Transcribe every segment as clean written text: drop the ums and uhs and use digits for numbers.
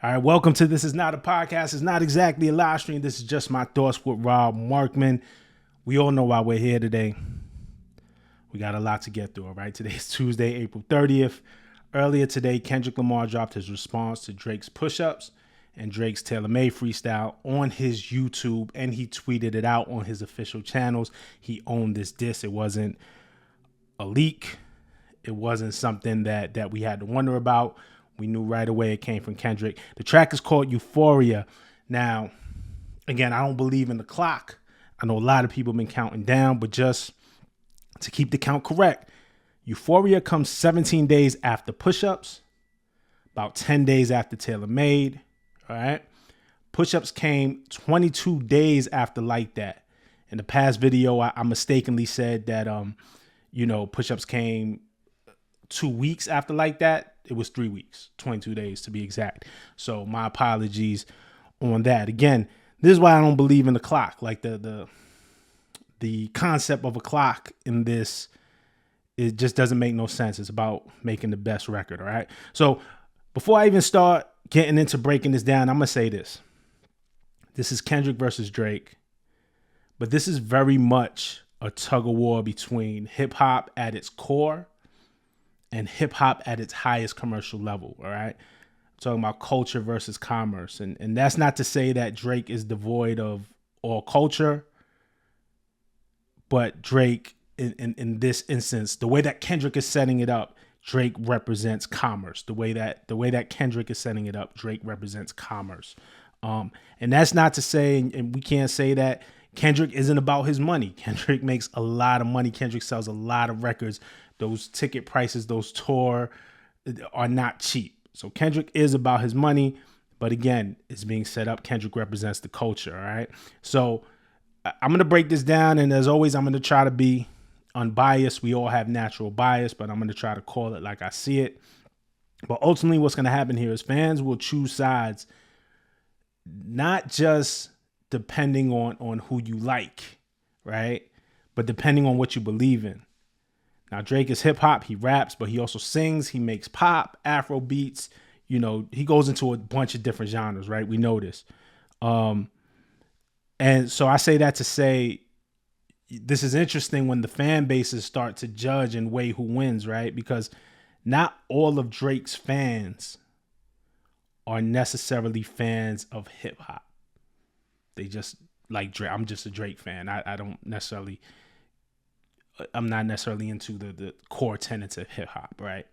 All right, welcome to This Is Not a Podcast. It's not exactly a live stream. This is just my thoughts with Rob Markman. We all know why we're here today. We got a lot to get through, all right? Today is Tuesday, April 30th. Earlier today, Kendrick Lamar dropped his response to Drake's push-ups and Drake's Made Freestyle on his YouTube, and he tweeted it out on his official channels. He owned this diss. It wasn't a leak. It wasn't something that we had to wonder about. We knew right away it came from Kendrick. The track is called Euphoria. Now, again, I don't believe in the clock. I know a lot of people have been counting down, but just to keep the count correct, Euphoria comes 17 days after push-ups, about 10 days after Taylor Made, all right? Push-ups came 22 days after Like That. In the past video, I mistakenly said that, push-ups came 2 weeks after Like That. It was 3 weeks, 22 days to be exact. So my apologies on that. Again, this is why I don't believe in the clock. Like the concept of a clock in this, it just doesn't make no sense. It's about making the best record, all right? So before I even start getting into breaking this down, I'm going to say this. This is Kendrick versus Drake, but this is very much a tug of war between hip hop at its core and hip hop at its highest commercial level, all right? I'm talking about culture versus commerce. And that's not to say that Drake is devoid of all culture, but Drake, in this instance, the way that Kendrick is setting it up, Drake represents commerce. The way that Kendrick is setting it up, Drake represents commerce. And that's not to say, and we can't say that Kendrick isn't about his money. Kendrick makes a lot of money. Kendrick sells a lot of records. Those ticket prices, those tour are not cheap. So Kendrick is about his money, but again, it's being set up. Kendrick represents the culture, all right? So I'm going to break this down, and as always, I'm going to try to be unbiased. We all have natural bias, but I'm going to try to call it like I see it. But ultimately, what's going to happen here is fans will choose sides, not just depending on who you like, right? But depending on what you believe in. Now, Drake is hip hop. He raps, but he also sings. He makes pop, Afro beats. You know, he goes into a bunch of different genres, right? We know this. And so I say that to say this is interesting when the fan bases start to judge and weigh who wins, right? Because not all of Drake's fans are necessarily fans of hip hop. They just like Drake. I'm just a Drake fan. I'm not necessarily into the core tenets of hip hop, right?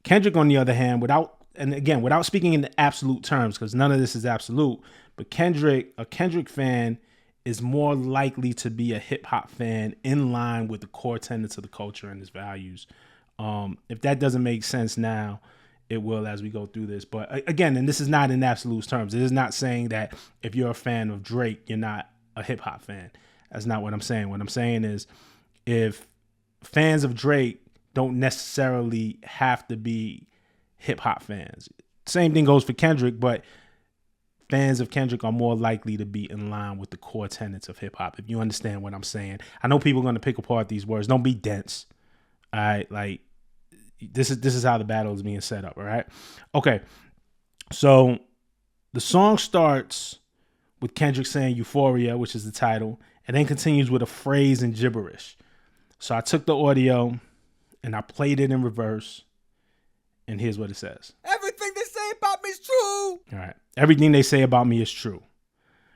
Kendrick, on the other hand, without speaking in the absolute terms, because none of this is absolute, but a Kendrick fan is more likely to be a hip hop fan in line with the core tenets of the culture and his values. If that doesn't make sense now, it will as we go through this. But again, and this is not in absolute terms. It is not saying that if you're a fan of Drake, you're not a hip hop fan. That's not what I'm saying. What I'm saying is if fans of Drake don't necessarily have to be hip hop fans. Same thing goes for Kendrick, but fans of Kendrick are more likely to be in line with the core tenets of hip hop. If you understand what I'm saying. I know people are going to pick apart these words. Don't be dense. All right. Like this is how the battle is being set up. All right. Okay. So the song starts with Kendrick saying Euphoria, which is the title, and then continues with a phrase in gibberish. So I took the audio and I played it in reverse, and here's what it says. Everything they say about me is true. All right. Everything they say about me is true,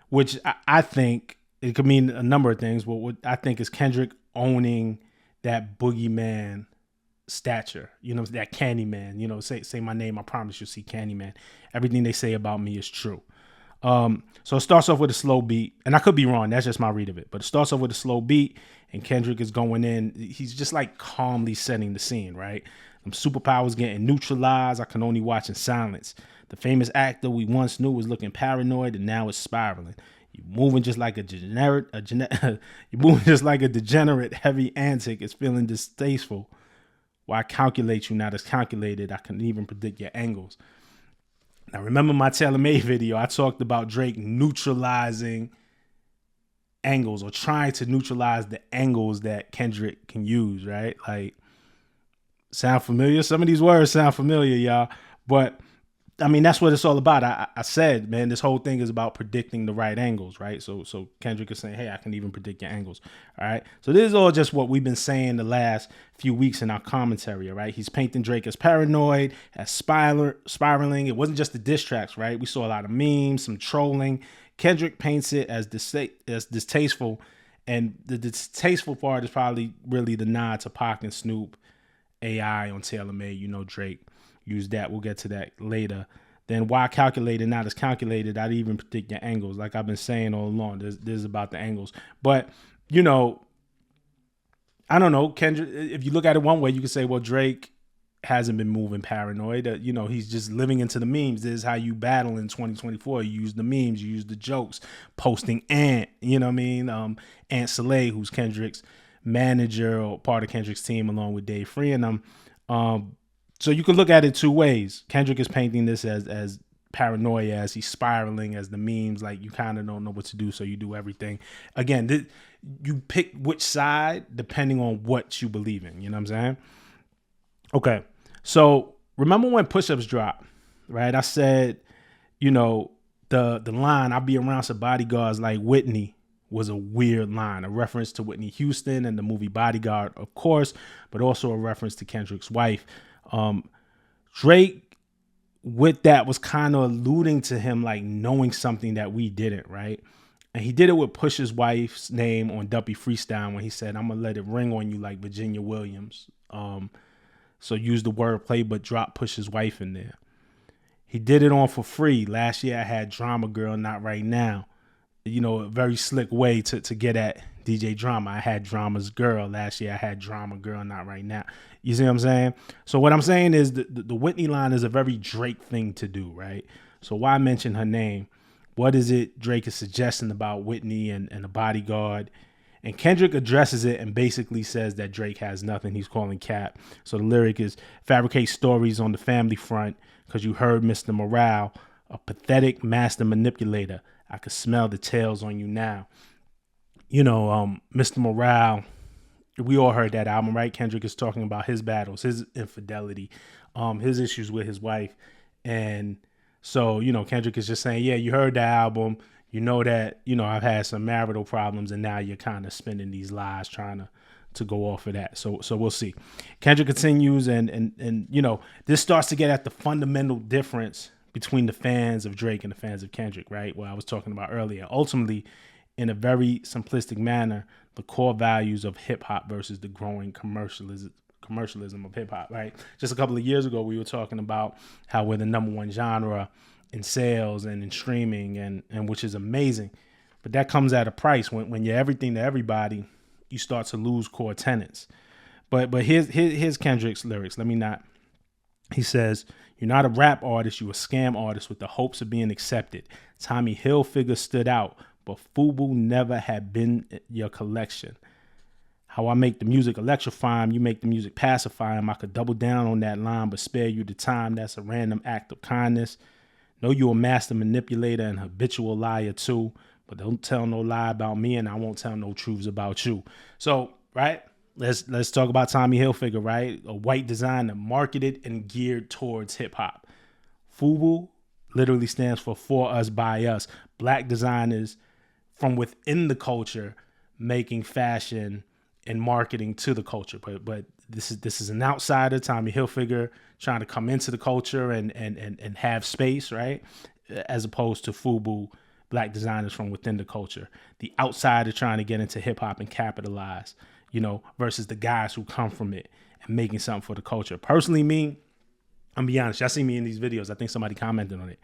which I think it could mean a number of things. But what I think is Kendrick owning that boogeyman stature, that Candyman, say my name, I promise you'll see Candyman. Everything they say about me is true. So it starts off with a slow beat, and I could be wrong. That's just my read of it, but it starts off with a slow beat, and Kendrick is going in. He's just like calmly setting the scene, right? Superpowers getting neutralized. I can only watch in silence. The famous actor we once knew was looking paranoid, and now it's spiraling. You're moving just like a degenerate. You're moving just like a degenerate. Heavy antic. It's feeling distasteful. Why I calculate you not as calculated. I can even predict your angles. Now, remember my Taylor Made video, I talked about Drake neutralizing angles or trying to neutralize the angles that Kendrick can use, right? Like, sound familiar? Some of these words sound familiar, y'all. But I mean, that's what it's all about. I said, man, this whole thing is about predicting the right angles, right? So Kendrick is saying, hey, I can even predict your angles. All right. So this is all just what we've been saying the last few weeks in our commentary. All right. He's painting Drake as paranoid, as spiraling. It wasn't just the diss tracks, right? We saw a lot of memes, some trolling. Kendrick paints it as distasteful. And the distasteful part is probably really the nod to Pac and Snoop, AI on TaylorMade. You know, Drake used that. We'll get to that later. Then why calculated, not as calculated. I'd even predict your angles. Like I've been saying all along, this is about the angles. But, you know, I don't know. Kendrick, if you look at it one way, you could say, well, Drake hasn't been moving paranoid. You know, he's just living into the memes. This is how you battle in 2024. You use the memes, you use the jokes, posting Ant, you know what I mean? Ant Soleil, who's Kendrick's manager or part of Kendrick's team along with Dave Free and them. So you can look at it two ways. Kendrick is painting this as paranoia, as he's spiraling, as the memes, like you kind of don't know what to do, so you do everything. Again, you pick which side depending on what you believe in. You know what I'm saying? Okay, so remember when push-ups dropped, right? I said, you know, the line, I'll be around some bodyguards like Whitney, was a weird line, a reference to Whitney Houston and the movie Bodyguard, of course, but also a reference to Kendrick's wife. Drake with that was kind of alluding to him like knowing something that we didn't, right? And he did it with Push's wife's name on Made Freestyle when he said, I'm gonna let it ring on you like Virginia Williams. So use the wordplay, but drop Push's wife in there. He did it on For Free. Last year I had Drama Girl, Not Right Now. You know, a very slick way to get at DJ Drama. I had Drama's Girl. Last year I had Drama Girl, Not Right Now. You see what I'm saying? So what I'm saying is the Whitney line is a very Drake thing to do, right? So why mention her name? What is it Drake is suggesting about Whitney and the bodyguard? And Kendrick addresses it and basically says that Drake has nothing. He's calling cap. So the lyric is, fabricate stories on the family front because you heard Mr. Morale, a pathetic master manipulator. I could smell the tails on you now. You know, Mr. Morale, we all heard that album, right? Kendrick is talking about his battles, his infidelity, his issues with his wife. And so, you know, Kendrick is just saying, yeah, you heard the album. You know that, you know, I've had some marital problems and now you're kind of spinning these lies trying to go off of that. So we'll see. Kendrick continues and you know, this starts to get at the fundamental difference between the fans of Drake and the fans of Kendrick, right? What I was talking about earlier. Ultimately, in a very simplistic manner, the core values of hip hop versus the growing commercialism of hip hop, right? Just a couple of years ago, we were talking about how we're the number one genre in sales and in streaming, and which is amazing. But that comes at a price. When you're everything to everybody, you start to lose core tenets. But here's Kendrick's lyrics. He says, you're not a rap artist, you a scam artist with the hopes of being accepted. Tommy Hilfiger stood out, but FUBU never had been your collection. How I make the music electrifying, you make the music pacifying. I could double down on that line, but spare you the time. That's a random act of kindness. Know you a master manipulator and habitual liar too, but don't tell no lie about me and I won't tell no truths about you. So, right? Let's talk about Tommy Hilfiger, right? A white designer marketed and geared towards hip hop. FUBU literally stands for us, by us. Black designers from within the culture making fashion and marketing to the culture. But this is an outsider, Tommy Hilfiger, trying to come into the culture and have space, right? As opposed to FUBU, black designers from within the culture. The outsider trying to get into hip hop and capitalize, you know, versus the guys who come from it and making something for the culture. Personally, I'm gonna be honest, y'all see me in these videos. I think somebody commented on it.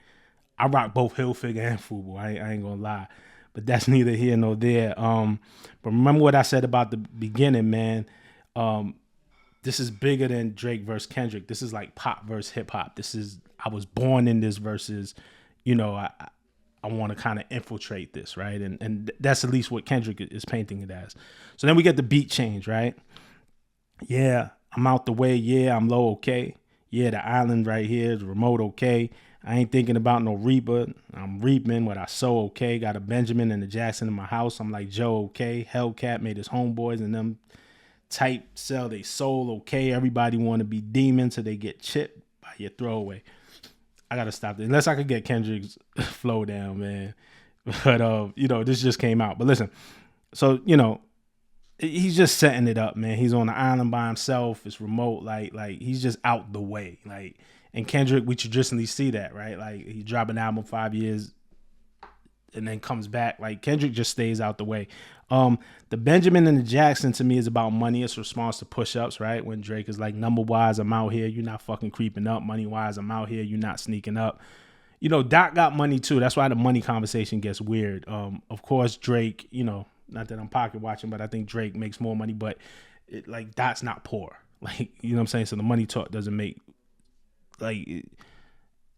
I rock both Hilfiger and FUBU. I ain't gonna lie. But that's neither here nor there. But remember what I said about the beginning, man. This is bigger than Drake versus Kendrick. This is like pop versus hip hop. I was born in this versus, you know, I want to kind of infiltrate this, right? And that's at least what Kendrick is painting it as. So then we get the beat change, right? Yeah, I'm out the way. Yeah, I'm low, okay. Yeah, the island right here, the remote, okay. I ain't thinking about no Reaper. I'm reaping what I sow, okay. Got a Benjamin and a Jackson in my house. I'm like Joe, okay. Hellcat made his homeboys and them type sell they soul, okay. Everybody want to be demons so they get chipped by your throwaway. I gotta stop this unless I could get Kendrick's flow down, man. But this just came out. But listen, so he's just setting it up, man. He's on the island by himself. It's remote, like he's just out the way, like. And Kendrick, we traditionally see that, right? Like he dropped an album 5 years and then comes back. Like Kendrick just stays out the way. The Benjamin and the Jackson to me is about money. It's a response to push-ups, right? When Drake is like, number-wise, I'm out here. You're not fucking creeping up. Money-wise, I'm out here. You're not sneaking up. Doc got money too. That's why the money conversation gets weird. Of course, Drake, not that I'm pocket watching, but I think Drake makes more money, but Doc's not poor. Like, you know what I'm saying? So the money talk doesn't make,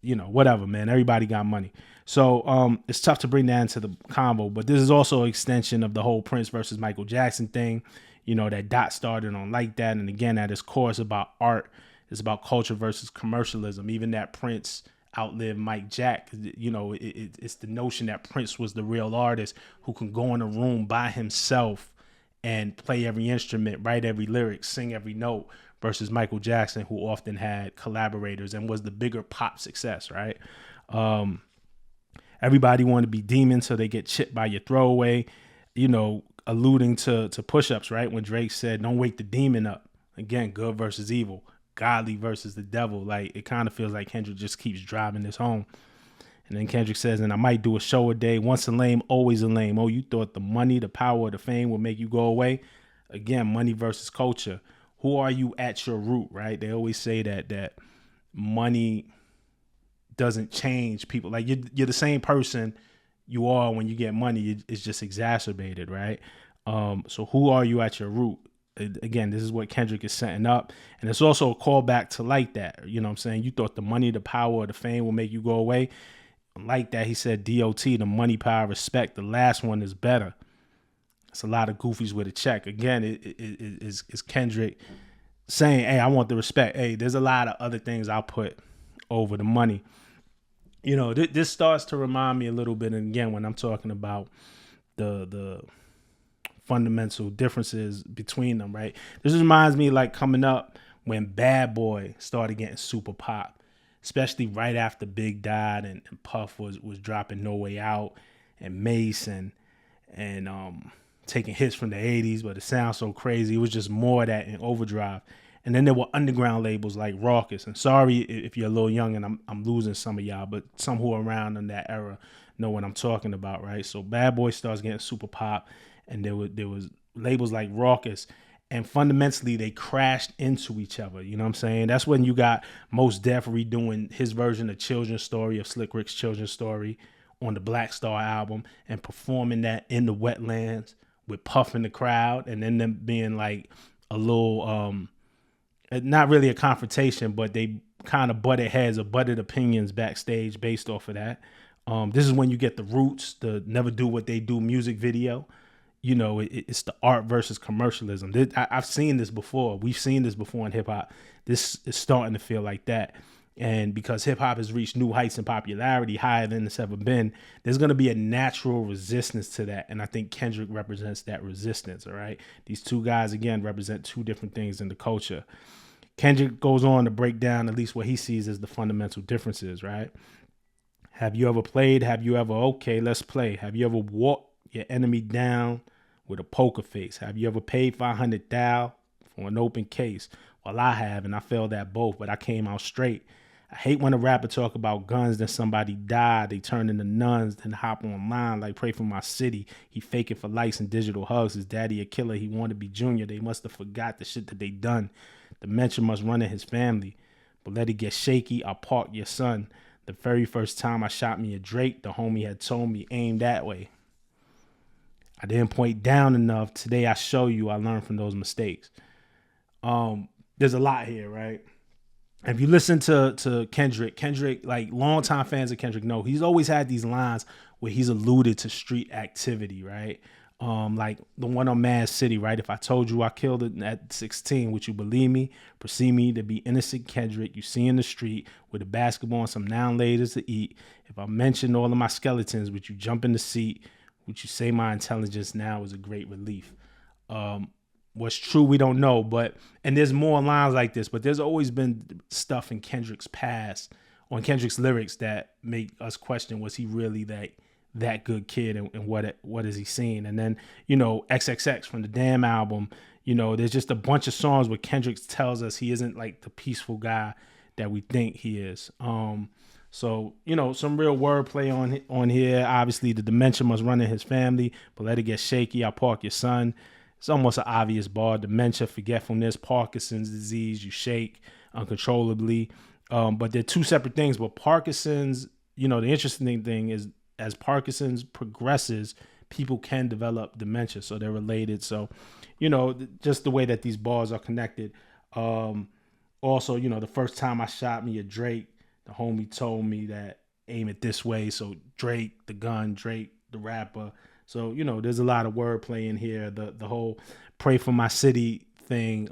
whatever, man. Everybody got money. So it's tough to bring that into the convo, but this is also an extension of the whole Prince versus Michael Jackson thing, that Dot started on like that. And again, at its core, it's about art. It's about culture versus commercialism. Even that Prince outlived Mike Jack, it's the notion that Prince was the real artist who can go in a room by himself and play every instrument, write every lyric, sing every note, versus Michael Jackson, who often had collaborators and was the bigger pop success, right? Everybody wanted to be demons, so they get chipped by your throwaway, alluding to push-ups, right? When Drake said, don't wake the demon up. Again, good versus evil, godly versus the devil. Like, it kind of feels like Kendrick just keeps driving this home. And then Kendrick says, and I might do a show a day. Once a lame, always a lame. Oh, you thought the money, the power, the fame will make you go away? Again, money versus culture. Who are you at your root, right? They always say that money doesn't change people. Like, you're the same person you are when you get money. It's just exacerbated, right? So who are you at your root? Again, this is what Kendrick is setting up. And it's also a callback to like that. You know what I'm saying? You thought the money, the power, the fame will make you go away. Like that, he said DOT, the money, power, respect. The last one is better. It's a lot of goofies with a check. Again, it's Kendrick saying, hey, I want the respect. Hey, there's a lot of other things I'll put over the money. This starts to remind me a little bit, and again, when I'm talking about the fundamental differences between them, right? This reminds me like coming up when Bad Boy started getting super pop, especially right after Big died and Puff was dropping No Way Out and Mason and taking hits from the 80s, but it sounds so crazy. It was just more of that in overdrive. And then there were underground labels like Raucous. And sorry if you're a little young and I'm losing some of y'all, but some who are around in that era know what I'm talking about, right? So Bad Boy starts getting super pop, and there was labels like Raucous, and fundamentally they crashed into each other. You know what I'm saying? That's when you got Mos Def redoing his version of Children's Story, of Slick Rick's Children's Story, on the Black Star album, and performing that in the Wetlands with Puff in the crowd, and then them being like a little not really a confrontation, but they kind of butted heads or butted opinions backstage based off of that. This is when you get the Roots, the Never Do What They Do music video. It's the art versus commercialism. I've seen this before. We've seen this before in hip hop. This is starting to feel like that. And because hip hop has reached new heights in popularity, higher than it's ever been, there's going to be a natural resistance to that. And I think Kendrick represents that resistance. All right. These two guys, again, represent two different things in the culture. Kendrick goes on to break down at least what he sees as the fundamental differences, right? Have you ever played? Have you ever, okay, let's play. Have you ever walked your enemy down with a poker face? Have you ever paid $500,000 for an open case? Well, I have, and I failed at both, but I came out straight. I hate when a rapper talk about guns, then somebody died, they turn into nuns, then hop online like pray for my city. He faking for likes and digital hugs. His daddy a killer, he want to be junior. They must have forgot the shit that they done. Dementia must run in his family. But let it get shaky, I'll park your son. The very first time I shot me a Drake, the homie had told me aim that way. I didn't point down enough. Today I show you I learned from those mistakes. There's a lot here, right? If you listen to Kendrick, like longtime fans of Kendrick know, he's always had these lines where he's alluded to street activity, right? Like the one on Mad City, right? If I told you I killed it at 16, would you believe me? Perceive me to be innocent Kendrick you see in the street with a basketball and some noun laters to eat. If I mentioned all of my skeletons, would you jump in the seat? Would you say my intelligence now is a great relief? What's true, we don't know, and there's more lines like this, but there's always been stuff in Kendrick's past on Kendrick's lyrics that make us question, was he really that good kid, and what is he seeing? And then, XXX from the Damn album, there's just a bunch of songs where Kendrick tells us he isn't like the peaceful guy that we think he is. So, some real wordplay on here. Obviously, the dementia must run in his family, but let it get shaky. I'll park your son. It's almost an obvious bar. Dementia, forgetfulness, Parkinson's disease, you shake uncontrollably. But they're two separate things. But Parkinson's, the interesting thing is, as Parkinson's progresses, people can develop dementia. So they're related. So, just the way that these bars are connected. Also, the first time I shot me a Drake, the homie told me that aim it this way. So Drake, the gun, Drake, the rapper. So, there's a lot of wordplay in here. The whole pray for my city thing.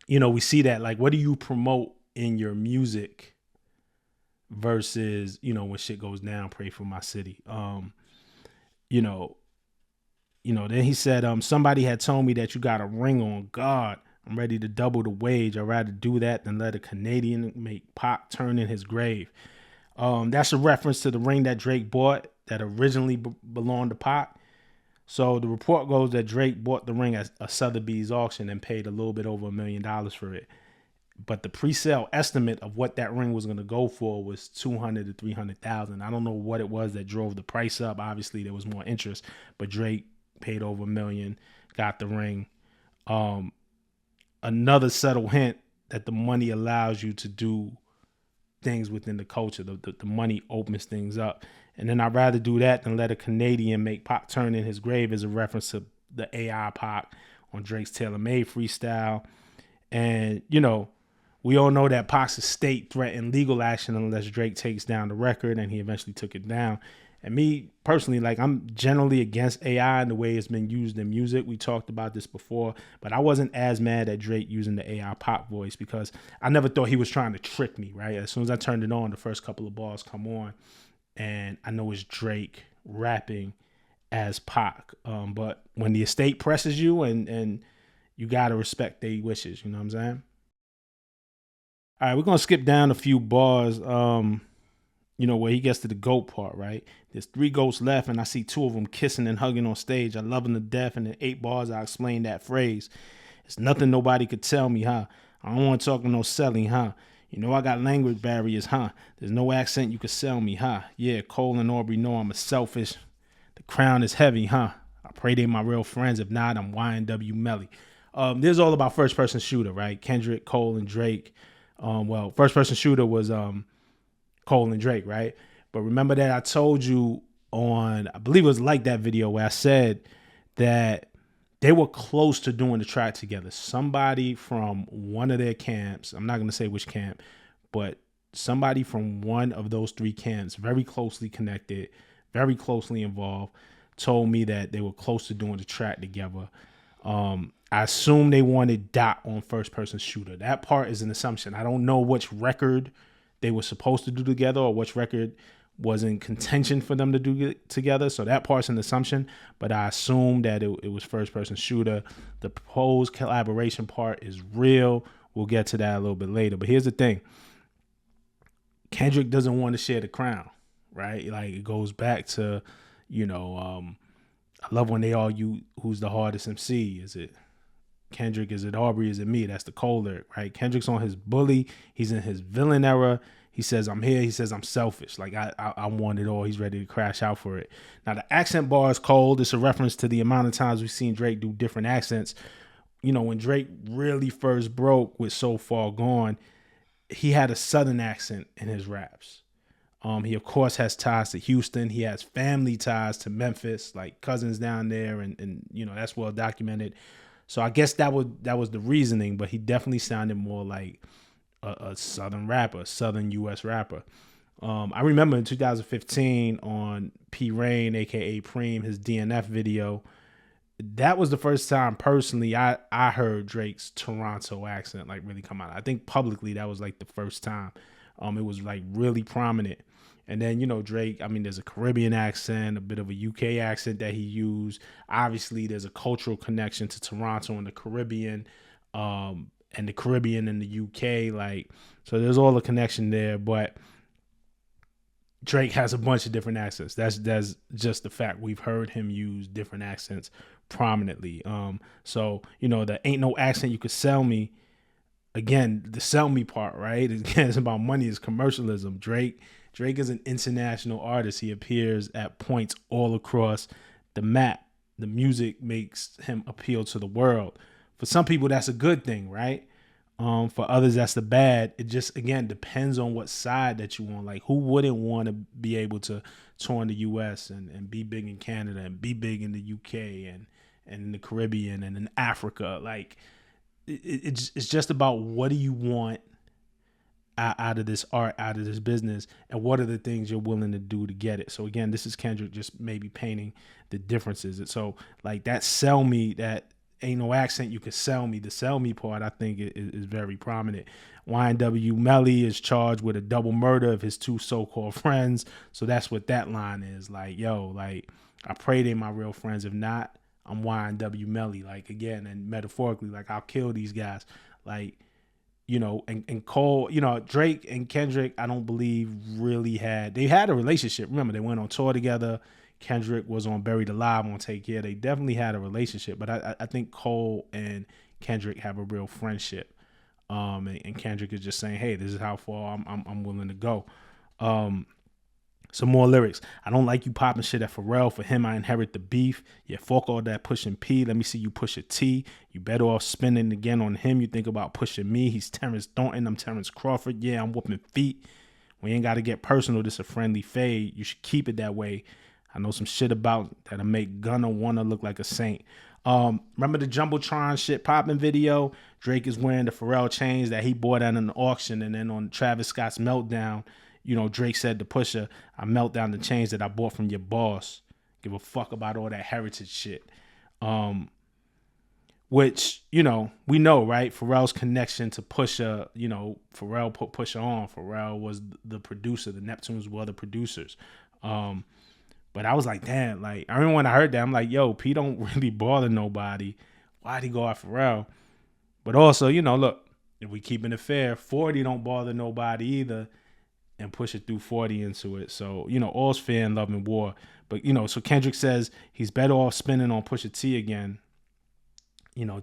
We see that, like, what do you promote in your music versus, when shit goes down, pray for my city. Then he said, somebody had told me that you got a ring on. God, I'm ready to double the wage. I'd rather do that than let a Canadian make Pac turn in his grave. That's a reference to the ring that Drake bought that originally belonged to Pac. So the report goes that Drake bought the ring at a Sotheby's auction and paid a little bit over $1 million for it. But the pre-sale estimate of what that ring was going to go for was $200,000 to $300,000. I don't know what it was that drove the price up. Obviously, there was more interest, but Drake paid over $1 million, got the ring. Another subtle hint that the money allows you to do things within the culture. The money opens things up. And then I'd rather do that than let a Canadian make Pac turn in his grave is a reference to the AI Pac on Drake's Made Freestyle. And, we all know that Pac's estate threatened legal action unless Drake takes down the record, and he eventually took it down. And me personally, like, I'm generally against AI and the way it's been used in music. We talked about this before, but I wasn't as mad at Drake using the AI Pac voice because I never thought he was trying to trick me, right? As soon as I turned it on, the first couple of bars come on, and I know it's Drake rapping as Pac. But when the estate presses you, and you got to respect their wishes, you know what I'm saying? All right, we're going to skip down a few bars, where he gets to the GOAT part, right? There's 3 GOATs left, and I see 2 of them kissing and hugging on stage. I love them to death, and in 8 bars, I explain that phrase. It's nothing nobody could tell me, huh? I don't want to talk no selling, huh? I got language barriers, huh? There's no accent you could sell me, huh? Yeah, Cole and Aubrey know I'm a selfish. The crown is heavy, huh? I pray they my real friends. If not, I'm YNW Melly. This is all about first-person shooter, right? Kendrick, Cole, and Drake. First-person shooter was Cole and Drake, right? But remember that I told you on, I believe it was Like That video, where I said that they were close to doing the track together. Somebody from one of their camps, I'm not going to say which camp, but somebody from one of those 3 camps, very closely connected, very closely involved, told me that they were close to doing the track together. I assume they wanted Dot on First Person Shooter. That part is an assumption. I don't know which record they were supposed to do together or which record was in contention for them to do together. So that part's an assumption, but I assume that it was First Person Shooter. The proposed collaboration part is real. We'll get to that a little bit later. But here's the thing. Kendrick doesn't want to share the crown, right? Like, it goes back to, I love when they argue who's the hardest MC. Is it Kendrick? Is it Aubrey? Is it me? That's the Cole lyric, right? Kendrick's on his bully. He's in his villain era. He says, I'm here. He says, I'm selfish. Like, I want it all. He's ready to crash out for it. Now, the accent bar is cold. It's a reference to the amount of times we've seen Drake do different accents. When Drake really first broke with So Far Gone, he had a Southern accent in his raps. He, of course, has ties to Houston. He has family ties to Memphis, like cousins down there. And that's well documented. So I guess that was the reasoning, but he definitely sounded more like a Southern rapper, Southern U.S. rapper. I remember in 2015 on P. Rain, a.k.a. Preem, his DNF video, that was the first time personally I heard Drake's Toronto accent like really come out. I think publicly that was like the first time. It was like really prominent. And then, Drake, there's a Caribbean accent, a bit of a UK accent that he used. Obviously, there's a cultural connection to Toronto and the Caribbean. and the Caribbean and the UK. Like, so there's all a connection there. But Drake has a bunch of different accents. That's just the fact. We've heard him use different accents prominently. So the ain't no accent you could sell me. Again, the sell me part, right? Again, it's about money. It's commercialism. Drake is an international artist. He appears at points all across the map. The music makes him appeal to the world. For some people, that's a good thing, right? For others, that's the bad. It just, again, depends on what side that you want. Like, who wouldn't want to be able to tour in the U.S. and be big in Canada and be big in the U.K. and in the Caribbean and in Africa? Like, it's just about what do you want out of this art, out of this business, and what are the things you're willing to do to get it. So again, this is Kendrick just maybe painting the differences. And so like that sell me, that ain't no accent you can sell me, the sell me part I think is very prominent. YNW Melly is charged with a double murder of his two so-called friends. So that's what that line is. Like, yo, like I pray they my real friends. If not, I'm YNW Melly. Like, again, and metaphorically, like I'll kill these guys. Like, and Cole, Drake and Kendrick, I don't believe really they had a relationship. Remember, they went on tour together. Kendrick was on Buried Alive on Take Care. They definitely had a relationship, but I think Cole and Kendrick have a real friendship. And Kendrick is just saying, hey, this is how far I'm willing to go. Some more lyrics. I don't like you popping shit at Pharrell. For him, I inherit the beef. Yeah, fuck all that pushing P. Let me see you push a T. You better off spending again on him. You think about pushing me. He's Terrence Thornton. I'm Terrence Crawford. Yeah, I'm whooping feet. We ain't got to get personal. This a friendly fade. You should keep it that way. I know some shit about that'll make Gunna wanna look like a saint. Remember the Jumbotron shit popping video? Drake is wearing the Pharrell chains that he bought at an auction, and then on Travis Scott's Meltdown, Drake said to Pusha, I melt down the chains that I bought from your boss. Give a fuck about all that heritage shit. Which, we know, right? Pharrell's connection to Pusha, Pharrell put Pusha on. Pharrell was the producer. The Neptunes were the producers. But I was like, damn, like, I remember when I heard that, I'm like, yo, P don't really bother nobody. Why'd he go after Pharrell? But also, look, if we keeping it fair, 40 don't bother nobody either. And push it through 40 into it. So, all's fair in love and war. But, so Kendrick says he's better off spinning on Pusha T again.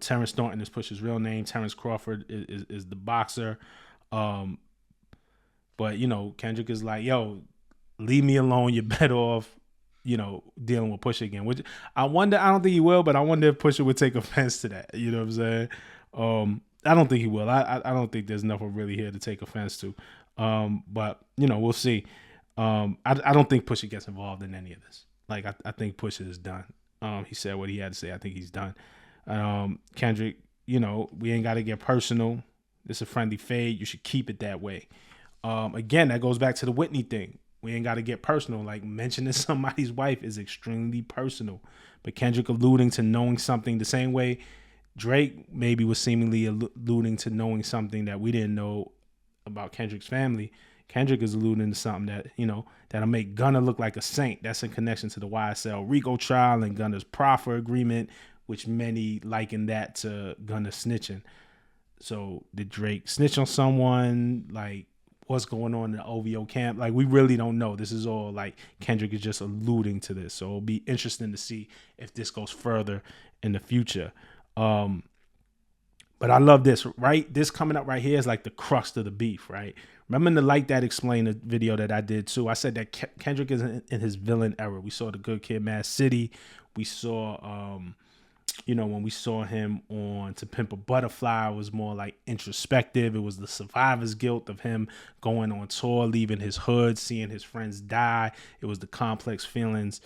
Terrence Thornton is Pusha's real name. Terrence Crawford is the boxer. But, Kendrick is like, yo, leave me alone. You're better off, dealing with Pusha again. Which I wonder, I don't think he will, but I wonder if Pusha would take offense to that. You know what I'm saying? I don't think he will. I don't think there's nothing really here to take offense to. But we'll see. I don't think Pusha gets involved in any of this. Like, I think Pusha is done. He said what he had to say. I think he's done. Kendrick, we ain't got to get personal. It's a friendly fade. You should keep it that way. Again, that goes back to the Whitney thing. We ain't got to get personal. Like, mentioning somebody's wife is extremely personal. But Kendrick alluding to knowing something the same way Drake maybe was seemingly alluding to knowing something that we didn't know about Kendrick's family. Kendrick is alluding to something that, that'll make Gunna look like a saint. That's in connection to the YSL Rico trial and Gunna's proffer agreement, which many liken that to Gunna snitching. So did Drake snitch on someone? Like, what's going on in the OVO camp? Like, we really don't know. This is all like Kendrick is just alluding to this. So it'll be interesting to see if this goes further in the future. But I love this, right? This coming up right here is like the crux of the beef, right? Remember in the Like That Explained video that I did too, I said that Kendrick is in his villain era. We saw the Good Kid, Mad City. We saw, when we saw him on To Pimp a Butterfly, it was more like introspective. It was the survivor's guilt of him going on tour, leaving his hood, seeing his friends die. It was the complex feelings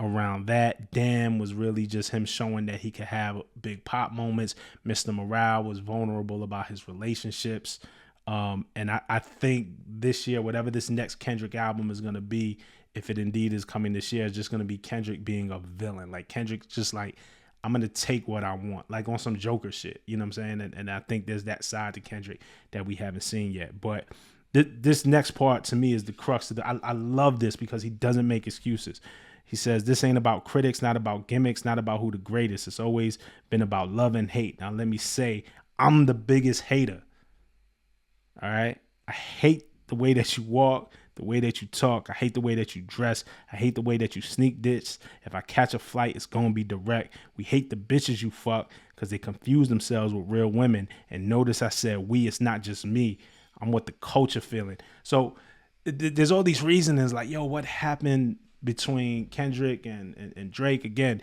around that. Damn was really just him showing that he could have big pop moments. Mr. Morale was vulnerable about his relationships. And I think this year, whatever this next Kendrick album is going to be, if it indeed is coming this year, it's just going to be Kendrick being a villain. Like, Kendrick just like, I'm going to take what I want, like on some Joker shit. You know what I'm saying? And I think there's that side to Kendrick that we haven't seen yet. But this next part to me is the crux of I love this because he doesn't make excuses. He says, this ain't about critics, not about gimmicks, not about who the greatest. It's always been about love and hate. Now, let me say, I'm the biggest hater. All right. I hate the way that you walk, the way that you talk. I hate the way that you dress. I hate the way that you sneak ditch. If I catch a flight, it's going to be direct. We hate the bitches you fuck because they confuse themselves with real women. And notice I said we, it's not just me. I'm what the culture feeling. So there's all these reasons like, yo, what happened between Kendrick and Drake? Again,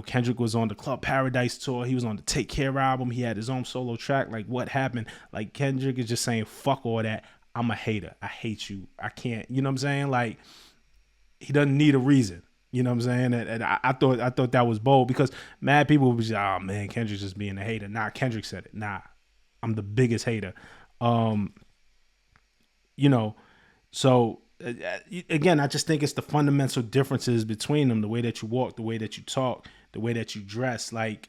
Kendrick was on the Club Paradise tour. He was on the Take Care album. He had his own solo track. Like, what happened? Like, Kendrick is just saying, fuck all that. I'm a hater. I hate you. I can't, you know what I'm saying? Like, he doesn't need a reason. You know what I'm saying? And I thought that was bold because mad people would be just, oh man, Kendrick's just being a hater. Nah, Kendrick said it. Nah, I'm the biggest hater. So again, I just think it's the fundamental differences between them, the way that you walk, the way that you talk, the way that you dress. Like,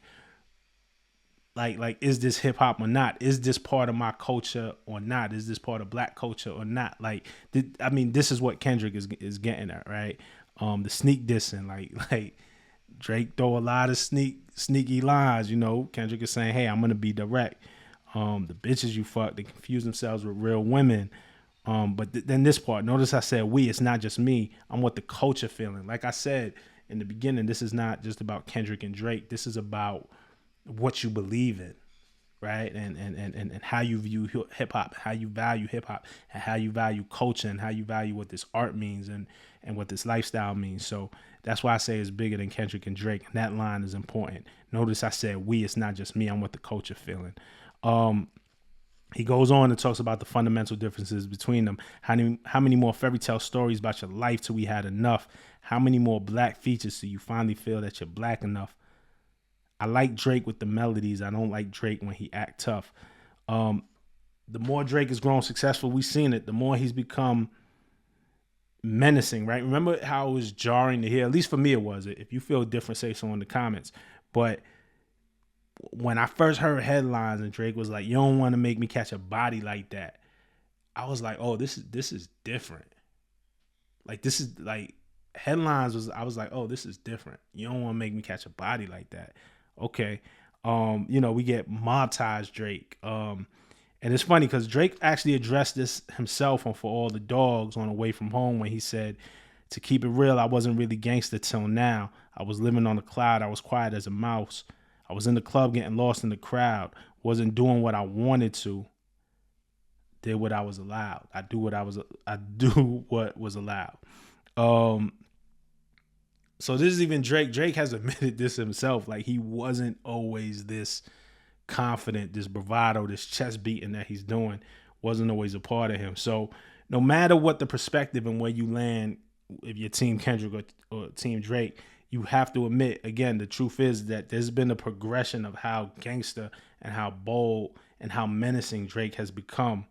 is this hip hop or not? Is this part of my culture or not? Is this part of black culture or not? Like, this is what Kendrick is getting at, right? The sneak dissing, like Drake throw a lot of sneaky lines. Kendrick is saying, hey, I'm gonna be direct. The bitches you fuck, they confuse themselves with real women. But then this part, notice I said we, it's not just me. I'm what the culture feeling. Like I said in the beginning, this is not just about Kendrick and Drake. This is about what you believe in, right? And how you view hip hop, how you value hip hop, and how you value culture, and how you value what this art means and what this lifestyle means. So that's why I say it's bigger than Kendrick and Drake. And that line is important. Notice I said we, it's not just me. I'm what the culture feeling. He goes on and talks about the fundamental differences between them. How many more fairy tale stories about your life till we had enough? How many more black features till you finally feel that you're black enough? I like Drake with the melodies. I don't like Drake when he act tough. The more Drake has grown successful, we've seen it, the more he's become menacing, right? Remember how it was jarring to hear? At least for me it was. If you feel different, say so in the comments. But when I first heard headlines and Drake was like, you don't want to make me catch a body like that, I was like, oh, this is different. Like, this is like headlines I was like, oh, this is different. You don't want to make me catch a body like that. Okay. We get mob ties Drake. And it's funny because Drake actually addressed this himself on For All the Dogs on Away From Home when he said, to keep it real, I wasn't really gangster till now. I was living on a cloud. I was quiet as a mouse. I was in the club getting lost in the crowd. Wasn't doing what I wanted to. Did what I was allowed. I do what was allowed. So this is even Drake. Drake has admitted this himself. Like, he wasn't always this confident, this bravado, this chest beating that he's doing wasn't always a part of him. So no matter what the perspective and where you land, if you're Team Kendrick or Team Drake, you have to admit, again, the truth is that there's been a progression of how gangster and how bold and how menacing Drake has become,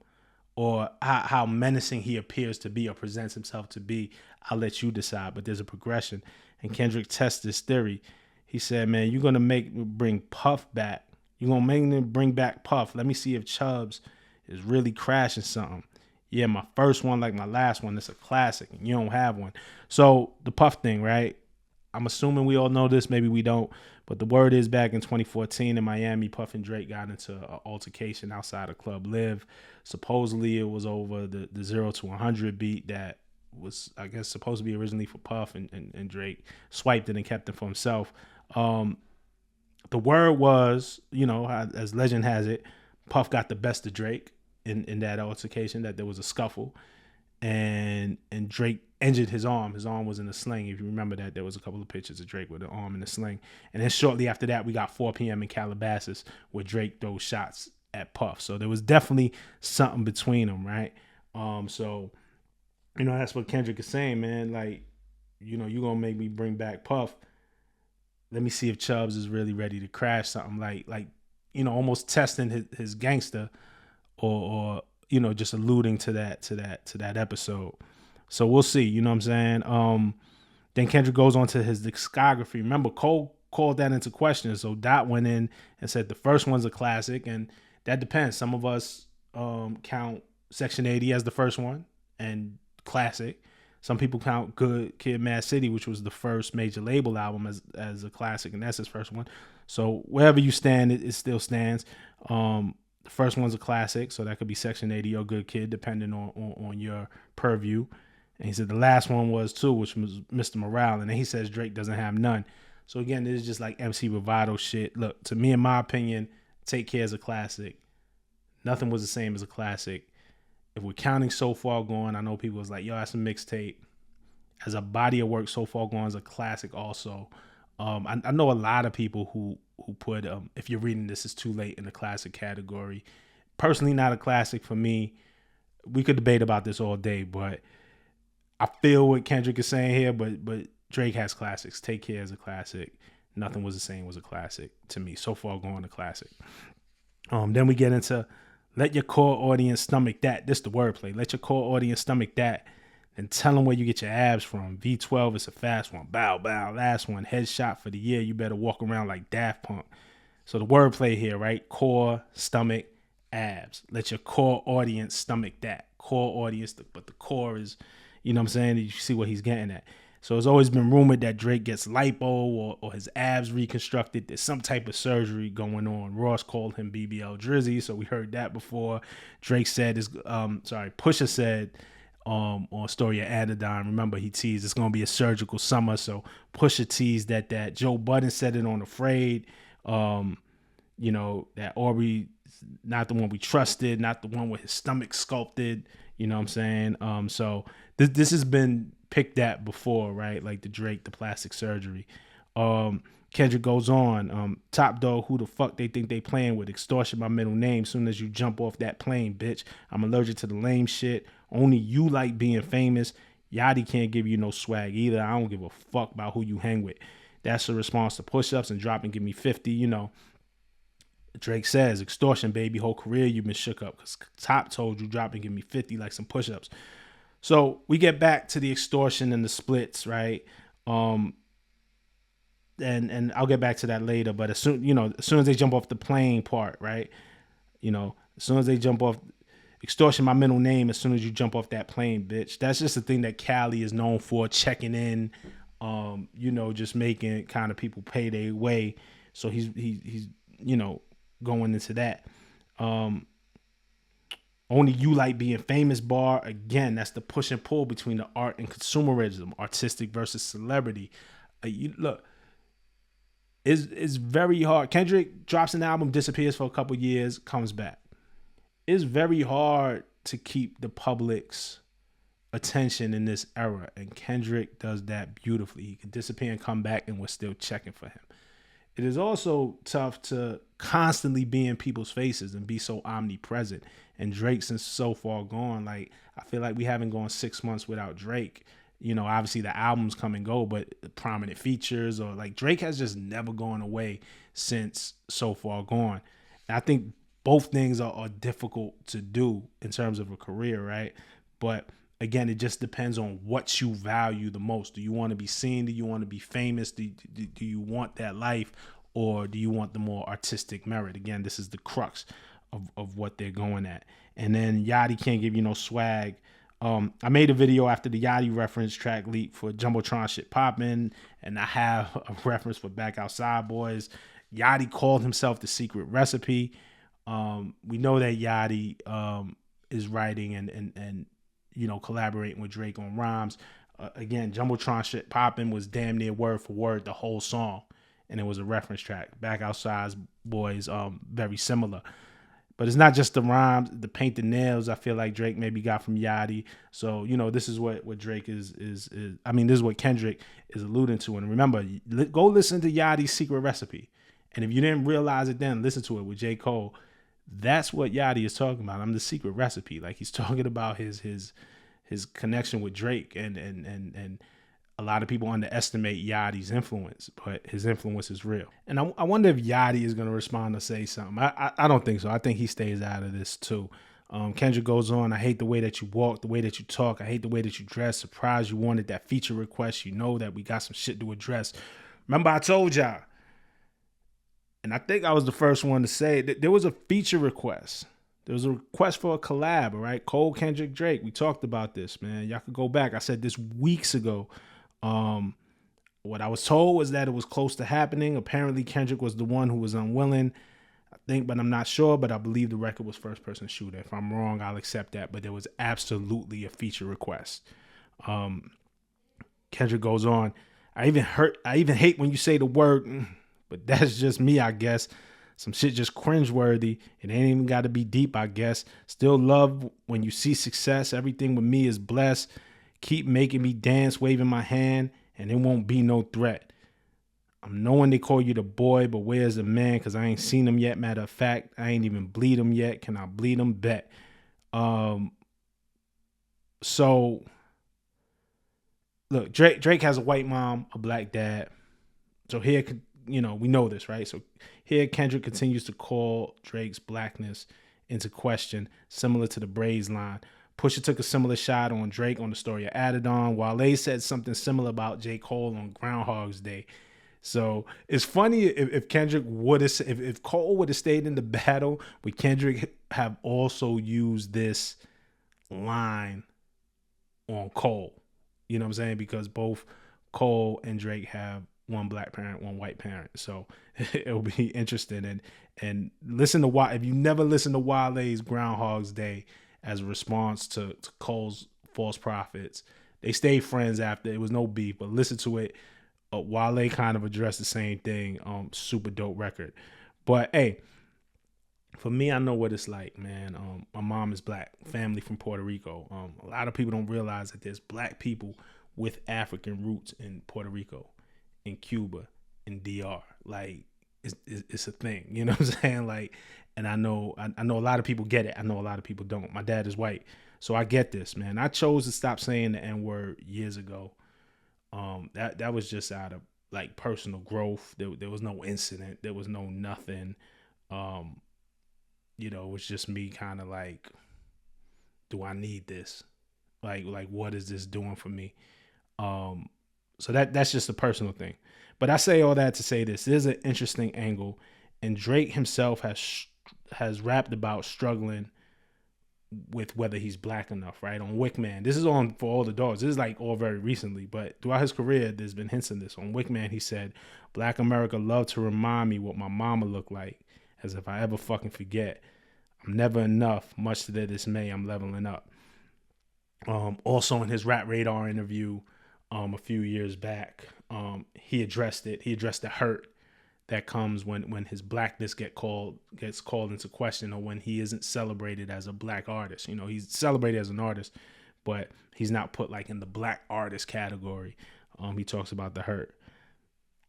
or how menacing he appears to be or presents himself to be. I'll let you decide, but there's a progression. And Kendrick tests this theory. He said, man, you're going to bring Puff back. You're going to make them bring back Puff. Let me see if Chubbs is really crashing something. Yeah, my first one, like my last one, it's a classic, and you don't have one. So the Puff thing, right? I'm assuming we all know this. Maybe we don't. But the word is back in 2014 in Miami, Puff and Drake got into an altercation outside of Club Live. Supposedly it was over the 0 to 100 beat that was, I guess, supposed to be originally for Puff, and Drake swiped it and kept it for himself. The word was, as legend has it, Puff got the best of Drake in that altercation, that there was a scuffle. And Drake injured his arm. His arm was in a sling. If you remember that, there was a couple of pictures of Drake with an arm in a sling. And then shortly after that, we got 4 p.m. in Calabasas where Drake throws shots at Puff. So there was definitely something between them, right? So, that's what Kendrick is saying, man. Like, you're going to make me bring back Puff. Let me see if Chubbs is really ready to crash something. Like almost testing his gangster or just alluding to that episode. So we'll see, you know what I'm saying? Then Kendrick goes on to his discography. Remember, Cole called that into question. So Dot went in and said the first one's a classic, and that depends. Some of us count Section 80 as the first one and classic. Some people count Good Kid, Mad City, which was the first major label album, as a classic, and that's his first one. So wherever you stand, it still stands. The first one's a classic, so that could be Section 80 or Good Kid, depending on your purview. And he said the last one was too, which was Mr. Morale, and then he says Drake doesn't have none. So again, this is just like MC Bravado shit. Look, to me, in my opinion, Take Care is a classic. Nothing was the same as a classic. If we're counting So Far Gone, I know people was like, yo, that's a mixtape. As a body of work, So Far Gone is a classic also. I know a lot of people who put If You're Reading This Is Too Late in the classic category. Personally, not a classic for me. We could debate about this all day, but I feel what Kendrick is saying here, but Drake has classics. Take Care is a classic. Nothing Was the Same was a classic to me. So Far Gone, a classic. Then we get into Let Your Core Audience Stomach That. This is the wordplay. Let your core audience stomach that. And tell them where you get your abs from. V12 is a fast one. Bow, bow. Last one. Headshot for the year. You better walk around like Daft Punk. So the wordplay here, right? Core, stomach, abs. Let your core audience stomach that. Core audience, but the core is, you know what I'm saying? You see what he's getting at. So it's always been rumored that Drake gets lipo or his abs reconstructed. There's some type of surgery going on. Ross called him BBL Drizzy, so we heard that before. Drake said, Pusha said, on Story of Anodyne, remember he teased it's gonna be a surgical summer, so Pusha teased that Joe Budden said it on Afraid, that Aubrey not the one we trusted, not the one with his stomach sculpted, you know what I'm saying? So this has been picked at before, right? Like the Drake, the plastic surgery. Kendrick goes on, Top Dog, who the fuck they think they playing with? Extortion, my middle name. Soon as you jump off that plane, bitch. I'm allergic to the lame shit. Only you like being famous. Yachty can't give you no swag either. I don't give a fuck about who you hang with. That's a response to push-ups and drop and give me 50, you know. Drake says, extortion, baby. Whole career you've been shook up because Top told you drop and give me 50 like some push-ups. So we get back to the extortion and the splits, right? And I'll get back to that later, but as soon as they jump off the plane part, right? As soon as they jump off, extortion, my middle name, as soon as you jump off that plane, bitch. That's just the thing that Cali is known for, checking in, just making kind of people pay their way. So he's going into that. Only you like being famous bar. Again, that's the push and pull between the art and consumerism, artistic versus celebrity. Look, it's very hard. Kendrick drops an album, disappears for a couple years, comes back. It's very hard to keep the public's attention in this era, and Kendrick does that beautifully. He can disappear and come back, and we're still checking for him. It is also tough to constantly be in people's faces and be so omnipresent. And Drake, since So Far Gone, like, I feel like we haven't gone 6 months without Drake. Obviously the albums come and go, but the prominent features or like Drake has just never gone away since So Far Gone. And I think both things are difficult to do in terms of a career, right? But again, it just depends on what you value the most. Do you want to be seen? Do you want to be famous? Do you want that life? Or do you want the more artistic merit? Again, this is the crux of what they're going at. And then Yachty can't give you no swag. I made a video after the Yachty reference track leak for Jumbotron Shit Poppin', and I have a reference for Back Outside Boys. Yachty called himself the Secret Recipe. We know that Yachty is writing and collaborating with Drake on rhymes. Again, Jumbotron Shit Poppin' was damn near word for word the whole song, and it was a reference track. Back Outside Boys, very similar. But it's not just the rhymes, the paint the nails I feel like Drake maybe got from Yachty. So, this is what Drake is this is what Kendrick is alluding to. And remember, go listen to Yachty's Secret Recipe. And if you didn't realize it then, listen to it with J. Cole. That's what Yachty is talking about. I'm the secret recipe. Like, he's talking about his connection with Drake. And a lot of people underestimate Yachty's influence, but his influence is real. And I wonder if Yachty is going to respond or say something. I don't think so. I think he stays out of this too. Kendrick goes on, I hate the way that you walk, the way that you talk. I hate the way that you dress. Surprised you wanted that feature request. You know that we got some shit to address. Remember I told y'all. And I think I was the first one to say that there was a feature request There was a request for a collab, all right? Cole, Kendrick, Drake. We talked about this, man. Y'all could go back. I said this weeks ago. What I was told was that it was close to happening. Apparently, Kendrick was the one who was unwilling. I think, but I'm not sure. But I believe the record was first person shooter. If I'm wrong, I'll accept that. But there was absolutely a feature request. Kendrick goes on. I even hate when you say the word, but that's just me, I guess. Some shit just cringeworthy. It ain't even got to be deep, I guess. Still love when you see success. Everything with me is blessed. Keep making me dance, waving my hand, and it won't be no threat. I'm knowing they call you the boy, but where's the man? Because I ain't seen him yet. Matter of fact, I ain't even bleed him yet. Can I bleed him? Bet. So, look, Drake has a white mom, a black dad. So here, we know this, right? So here Kendrick continues to call Drake's blackness into question, similar to the Braves line. Pusha took a similar shot on Drake on the story of Adidon. Wale said something similar about J. Cole on Groundhog's Day. So it's funny if Kendrick would have, if Cole would have stayed in the battle, would Kendrick have also used this line on Cole? You know what I'm saying? Because both Cole and Drake have one black parent, one white parent. So it'll be interesting. And listen to why, if you never listen to Wale's Groundhog's Day as a response to Cole's False Prophets, they stayed friends after. It was no beef, but listen to it. Wale kind of addressed the same thing. Super dope record. But hey, for me, I know what it's like, man. My mom is black, family from Puerto Rico. A lot of people don't realize that there's black people with African roots in Puerto Rico, in Cuba, in DR. Like, it's a thing, you know what I'm saying? Like, and I know a lot of people get it. I know a lot of people don't. My dad is white, so I get this, man. I chose to stop saying the N-word years ago. That was just out of like personal growth. There was no incident. There was no nothing. It was just me kind of like, do I need this? Like what is this doing for me? So that's just a personal thing. But I say all that to say this. There's an interesting angle, and Drake himself has rapped about struggling with whether he's black enough, right? On Wickman. This is on For All the Dogs. This is like all very recently, but throughout his career, there's been hints in this. On Wickman, he said, Black America loved to remind me what my mama looked like, as if I ever fucking forget. I'm never enough, much to their dismay, I'm leveling up. Also in his Rap Radar interview a few years back, he addressed it. He addressed the hurt that comes when his blackness gets called into question, or when he isn't celebrated as a black artist. He's celebrated as an artist, but he's not put like in the black artist category. He talks about the hurt.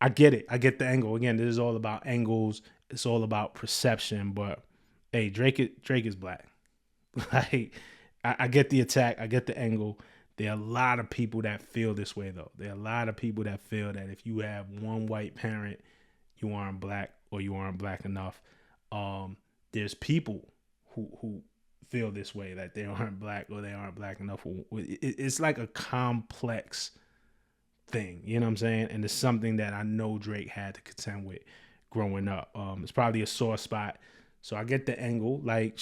I get it. I get the angle. Again, this is all about angles. It's all about perception. But hey, Drake is black. Like, I get the attack. I get the angle. There are a lot of people that feel this way, though. There are a lot of people that feel that if you have one white parent, you aren't black, or you aren't black enough. There's people who feel this way, that they aren't black or they aren't black enough. It's like a complex thing, you know what I'm saying? And it's something that I know Drake had to contend with growing up. It's probably a sore spot. So I get the angle. Like,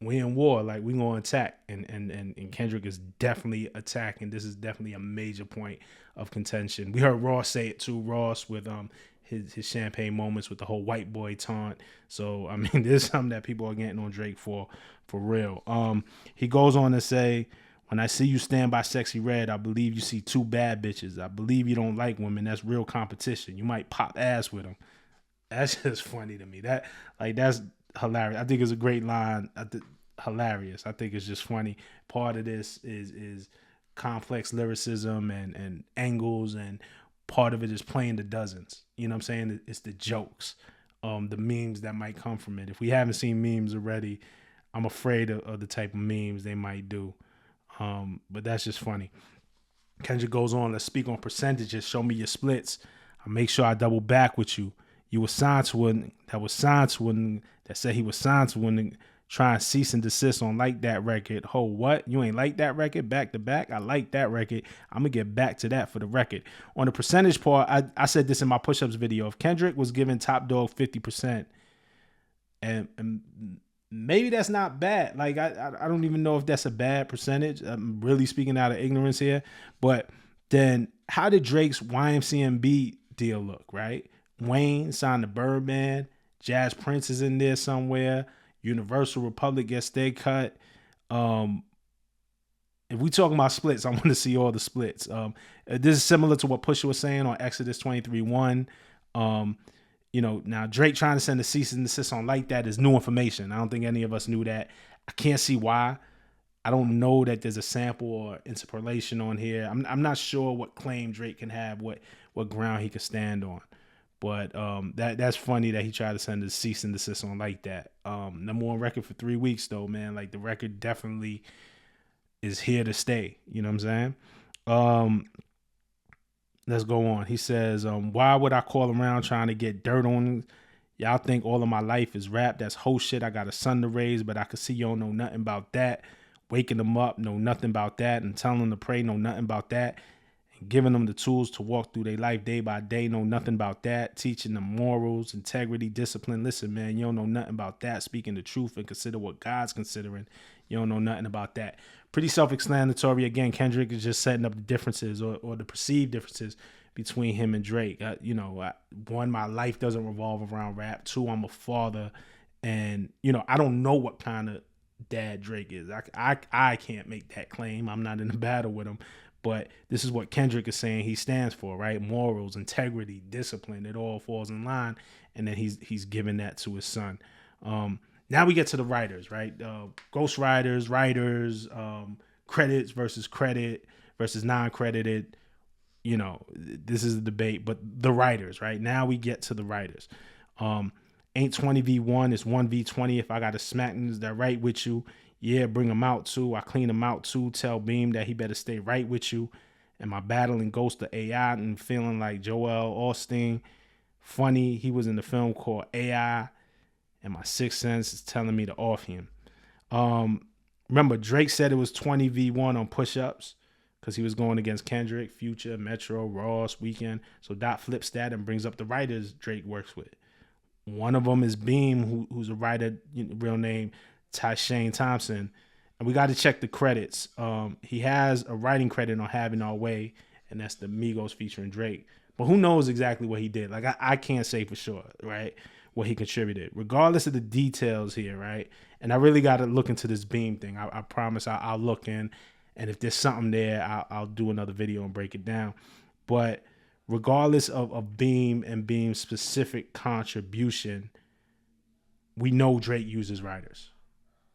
we in war, like we gonna attack, and Kendrick is definitely attacking. This is definitely a major point of contention. We heard Ross say it too. Ross with his champagne moments with the whole white boy taunt. So I mean, there's something that people are getting on Drake for real. He goes on to say, when I see you stand by Sexy Red, I believe you see two bad bitches. I believe you don't like women. That's real competition. You might pop ass with them. That's just funny to me. That's hilarious. I think it's a great line. Hilarious. I think it's just funny. Part of this is complex lyricism and angles, and part of it is playing the dozens. You know what I'm saying? It's the jokes, the memes that might come from it. If we haven't seen memes already, I'm afraid of the type of memes they might do. But that's just funny. Kendrick goes on, let's speak on percentages. Show me your splits. I'll make sure I double back with you. You were signed to one that said he was signed to one try and cease and desist on Like That record. Ho, what? You ain't like that record? Back to back? I like that record. I'm going to get back to that for the record. On the percentage part, I said this in my push-ups video. If Kendrick was giving Top Dog 50% and maybe that's not bad. Like I don't even know if that's a bad percentage. I'm really speaking out of ignorance here. But then how did Drake's YMCMB deal look, right? Wayne signed to Birdman, Jazz Prince is in there somewhere, Universal Republic gets their cut. Um, if we talking about splits, I want to see all the splits. This is similar to what Pusha was saying on Exodus 23:1. Um, now Drake trying to send a cease and desist on like that is new information. I don't think any of us knew that. I can't see why. I don't know that there's a sample or interpolation on here. I'm not sure what claim Drake can have, what ground he could stand on. But that's funny that he tried to send a cease and desist on like that. Number one record for 3 weeks though, man. Like the record definitely is here to stay. You know what I'm saying? Let's go on. He says, why would I call around trying to get dirt on? Y'all think all of my life is rap. That's whole shit. I got a son to raise, but I can see you don't know nothing about that. Waking them up, know nothing about that. And telling them to pray, know nothing about that. And giving them the tools to walk through their life day by day, know nothing about that. Teaching them morals, integrity, discipline. Listen, man, you don't know nothing about that. Speaking the truth and consider what God's considering. You don't know nothing about that. Pretty self-explanatory. Again, Kendrick is just setting up the differences or the perceived differences between him and Drake. One, my life doesn't revolve around rap. Two, I'm a father. And, I don't know what kind of dad Drake is. I can't make that claim. I'm not in a battle with him. But this is what Kendrick is saying he stands for, right? Morals, integrity, discipline. It all falls in line. And then he's giving that to his son. Now we get to the writers, right? Ghostwriters, writers, credits versus credit versus non-credited. This is the debate, but the writers, right? Now we get to the writers. Ain't 20v1, it's 1v20. If I got to smack niggas that right with you, yeah, bring them out too. I clean them out too. Tell Beam that he better stay right with you. Am I battling Ghost of AI and feeling like Joel Osteen? Funny, he was in the film called AI. And my sixth sense is telling me to off him. Remember, Drake said it was 20v1 on push-ups because he was going against Kendrick, Future, Metro, Ross, Weeknd. So Dot flips that and brings up the writers Drake works with. One of them is Beam, who's a writer, real name Tyshane Thompson. And we got to check the credits. He has a writing credit on Having Our Way, and that's the Migos featuring Drake. But who knows exactly what he did? Like, I can't say for sure, right? What he contributed, regardless of the details here, right? And I really got to look into this Beam thing. I promise I'll look in, and if there's something there, I'll do another video and break it down. But regardless of Beam and Beam's specific contribution, we know Drake uses writers.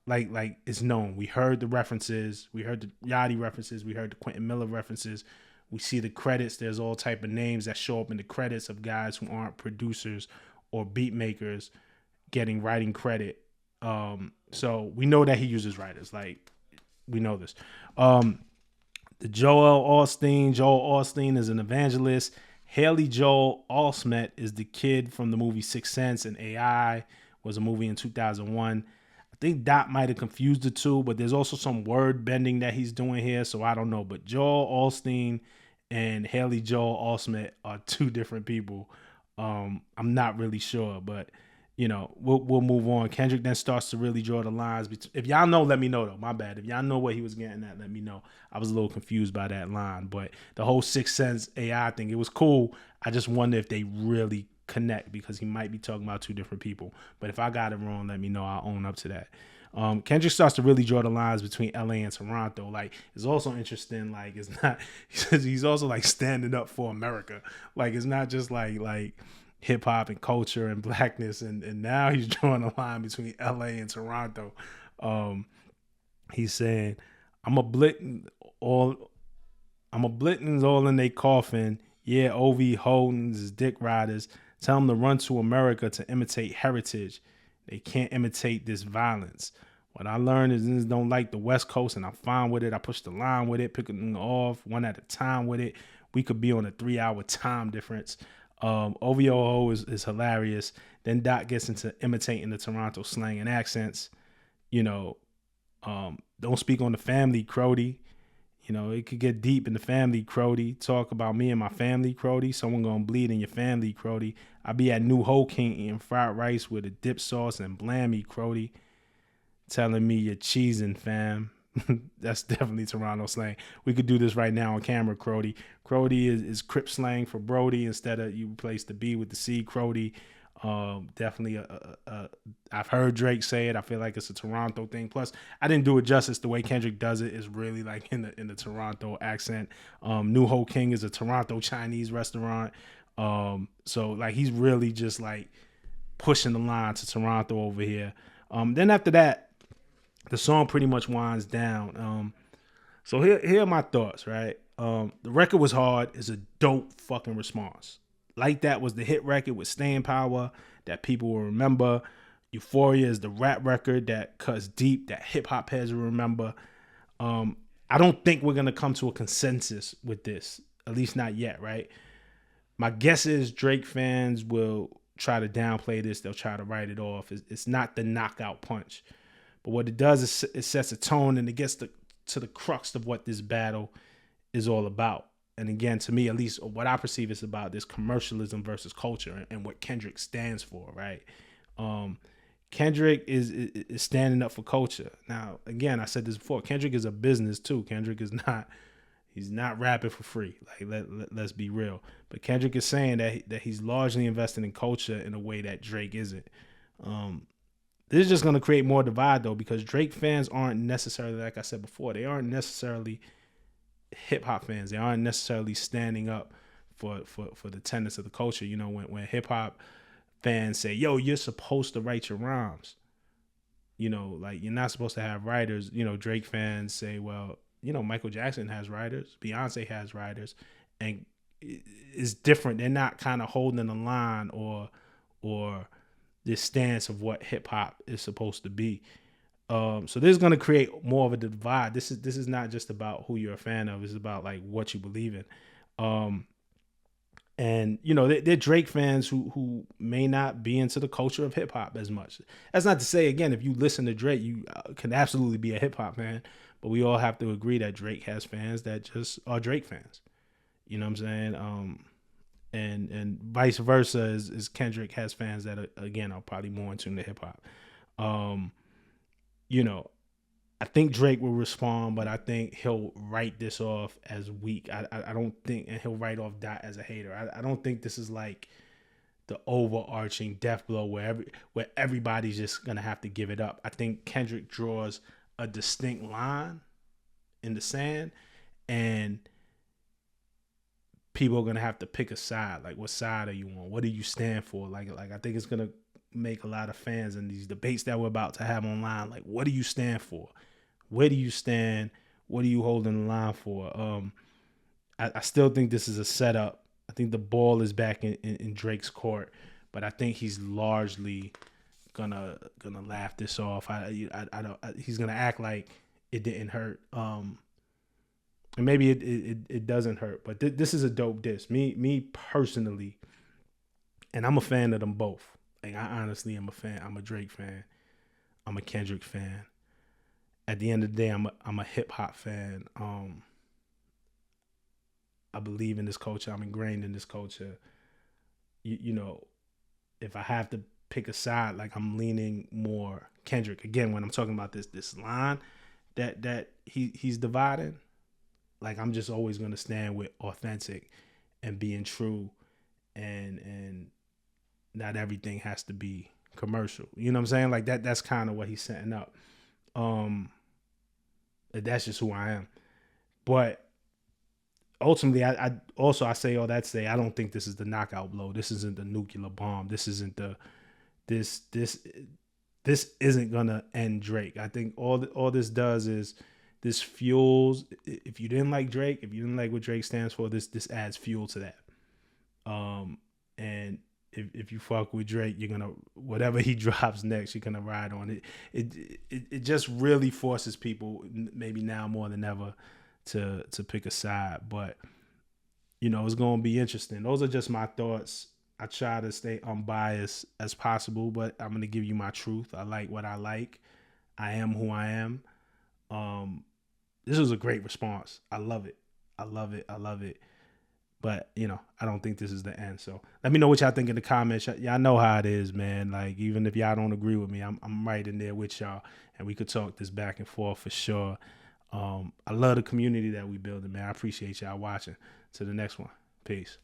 Like it's known. We heard the references. We heard the Yachty references. We heard the Quentin Miller references. We see the credits. There's all type of names that show up in the credits of guys who aren't producers or beat makers getting writing credit. So we know that he uses writers. Like, we know this. The Joel Osteen is an evangelist. Haley Joel Osment is the kid from the movie Sixth Sense, and AI was a movie in 2001. I think Dot might have confused the two, but there's also some word bending that he's doing here, so I don't know. But Joel Osteen and Haley Joel Osment are two different people. I'm not really sure, but we'll move on. Kendrick then starts to really draw the lines. If y'all know, let me know though. My bad. If y'all know what he was getting at, let me know. I was a little confused by that line, but the whole Sixth Sense AI thing, it was cool. I just wonder if they really connect because he might be talking about two different people. But if I got it wrong, let me know. I'll own up to that. Kendrick starts to really draw the lines between LA and Toronto. Like, it's also interesting. Like, it's not, he's also like standing up for America. Like, it's not just like hip hop and culture and blackness. And now he's drawing a line between LA and Toronto. He's saying, I'm a blittins all in they coffin. Yeah, OV Holdings is dick riders. Tell them to run to America to imitate heritage. They can't imitate this violence. What I learned is niggas don't like the West Coast, and I'm fine with it. I push the line with it, picking off one at a time with it. We could be on a 3-hour time difference. OVOO is hilarious. Then Dot gets into imitating the Toronto slang and accents. Don't speak on the family, Crody. It could get deep in the family, Crody. Talk about me and my family, Crody. Someone gonna bleed in your family, Crody. I be at New Ho King eating fried rice with a dip sauce and blammy, Crody. telling me you're cheesing, fam. That's definitely Toronto slang. We could do this right now on camera, Crody. Crody is Crip slang for Brody. Instead of you replace the B with the C, Crody. Definitely I've heard Drake say it. I feel like it's a Toronto thing. Plus, I didn't do it justice. The way Kendrick does it is really like in the Toronto accent. New Ho King is a Toronto Chinese restaurant. So like he's really just like pushing the line to Toronto over here. Then after that, the song pretty much winds down. So here are my thoughts, right? The record was hard. It's a dope fucking response. Like That was the hit record with staying power that people will remember. Euphoria is the rap record that cuts deep, that hip hop heads will remember. I don't think we're gonna come to a consensus with this, at least not yet, right? My guess is Drake fans will try to downplay this. They'll try to write it off. It's not the knockout punch. But what it does is it sets a tone and it gets to the crux of what this battle is all about. And again, to me, at least what I perceive is about this commercialism versus culture and what Kendrick stands for, right? Kendrick is standing up for culture. Now, again, I said this before, Kendrick is a business too. Kendrick is not, he's not rapping for free. Like let's be real. But Kendrick is saying that he's largely invested in culture in a way that Drake isn't. This is just going to create more divide, though, because Drake fans aren't necessarily, like I said before, they aren't necessarily hip hop fans. They aren't necessarily standing up for the tenets of the culture. You know, when hip hop fans say, yo, you're supposed to write your rhymes. You know, like you're not supposed to have writers. You know, Drake fans say, well, you know, Michael Jackson has writers. Beyonce has writers. And it's different. They're not kind of holding the line or this stance of what hip hop is supposed to be. So this is going to create more of a divide. This is not just about who you're a fan of. It's about like what you believe in. And you know, they're Drake fans who may not be into the culture of hip hop as much. That's not to say, again, if you listen to Drake, you can absolutely be a hip hop fan. But we all have to agree that Drake has fans that just are Drake fans. You know what I'm saying? And vice versa is Kendrick has fans that again are probably more in tune to hip hop. You know, I think Drake will respond, but I think he'll write this off as weak. I don't think, and he'll write off Dot as a hater. I don't think this is like the overarching death blow where everybody's just gonna have to give it up. I think Kendrick draws a distinct line in the sand, and people are gonna have to pick a side. Like, what side are you on? What do you stand for? Like I think it's gonna make a lot of fans in these debates that we're about to have online. Like, what do you stand for? Where do you stand? What are you holding the line for? I still think this is a setup. I think the ball is back in Drake's court, but I think he's largely gonna laugh this off. He's gonna act like it didn't hurt. And maybe it doesn't hurt, but this is a dope diss. Me personally, and I'm a fan of them both. Like, I honestly am a fan. I'm a Drake fan. I'm a Kendrick fan. At the end of the day, I'm a hip hop fan. I believe in this culture. I'm ingrained in this culture. You know, if I have to pick a side, like, I'm leaning more Kendrick. Again, when I'm talking about this line that he's dividing, like, I'm just always gonna stand with authentic and being true, and not everything has to be commercial. You know what I'm saying? Like, that's kind of what he's setting up. That's just who I am. But ultimately, I say all that to say I don't think this is the knockout blow. This isn't the nuclear bomb. This isn't this isn't gonna end Drake. I think all this does is this fuels. If you didn't like Drake, if you didn't like what Drake stands for, this adds fuel to that. And if you fuck with Drake, you're gonna, whatever he drops next, you're gonna ride on it. It just really forces people, maybe now more than ever, to pick a side. But you know, it's gonna be interesting. Those are just my thoughts. I try to stay unbiased as possible, but I'm gonna give you my truth. I like what I like. I am who I am. This was a great response. I love it. But, you know, I don't think this is the end. So let me know what y'all think in the comments. Y'all know how it is, man. Like, even if y'all don't agree with me, I'm right in there with y'all. And we could talk this back and forth for sure. I love the community that we building, man. I appreciate y'all watching. To the next one. Peace.